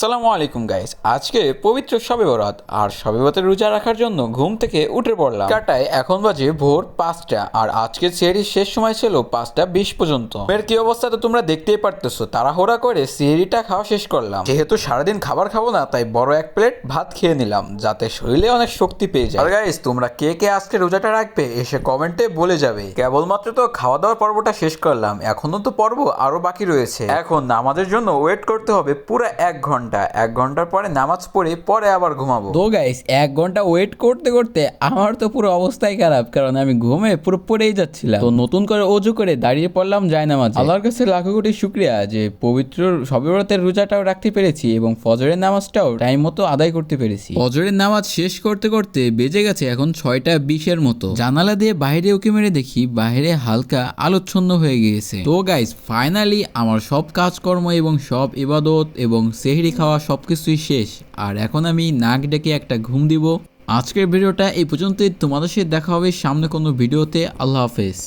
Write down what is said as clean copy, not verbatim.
আসসালামু আলাইকুম গাইস। আজকে পবিত্র শবে বরাত আর শবে বরাতের রোজা রাখার জন্য ঘুম থেকে উঠে পড়লাম। কাটায় এখন বাজে ভোর 5টা আর আজকে সেহরির শেষ সময় ছিল 5টা 20 পর্যন্ত। এর কি অবস্থা তো তোমরা দেখতেই পারতেছো। তাড়াহুড়া করে সেহরিটা খাওয়া শেষ করলাম। যেহেতু সারাদিন খাবার খাবো না তাই বড় এক প্লেট ভাত খেয়ে নিলাম যাতে শরীরে অনেক শক্তি পেয়ে যায়। আর গাইস তোমরা কে কে আজকে রোজাটা রাখবে এসে কমেন্টে বলে যাবে। কেবলমাত্র তো খাওয়া দাওয়ার পর্বটা শেষ করলাম, এখনো তো পর্ব আরো বাকি রয়েছে। এখন নামাজের জন্য ওয়েট করতে হবে পুরো 1 ঘন্টা। 1 ঘন্টার পরে নামাজ পড়ে পরে আবার ঘুমাবো। তো গাইস 1 ঘন্টা ওয়েট করতে করতে আমার তো পুরো অবস্থাই খারাপ, কারণ আমি ঘুমে পুরো পড়েই যাচ্ছিলাম। তো নতুন করে অজু করে দাঁড়িয়ে পড়লাম জায়নামাজে। আল্লাহর কাছে লাখো কোটি শুকরিয়া যে পবিত্র শবে বরাতের রোজাটাও রাখতে পেরেছি এবং ফজরের নামাজটাও টাইম মতো আদায় করতে পেরেছি। ফজরের নামাজ শেষ করতে করতে বেজে গেছে এখন 6টা 20-এর মতো। জানালা দিয়ে বাইরে উঁকি মেরে দেখি বাইরে হালকা আলোচ্ছন্ন হয়ে গিয়েছে। তো গাইস ফাইনালি আমার সব কাজকর্ম এবং সব ইবাদত এবং সেহরি খাওয়া সবকিছুই শেষ। আর এখন আমি নাক ডেকে একটা ঘুম দিব। আজকের ভিডিওটা এই পর্যন্তই। তোমাদের সাথে দেখা হবে সামনে কোনো ভিডিওতে। আল্লাহ হাফেজ।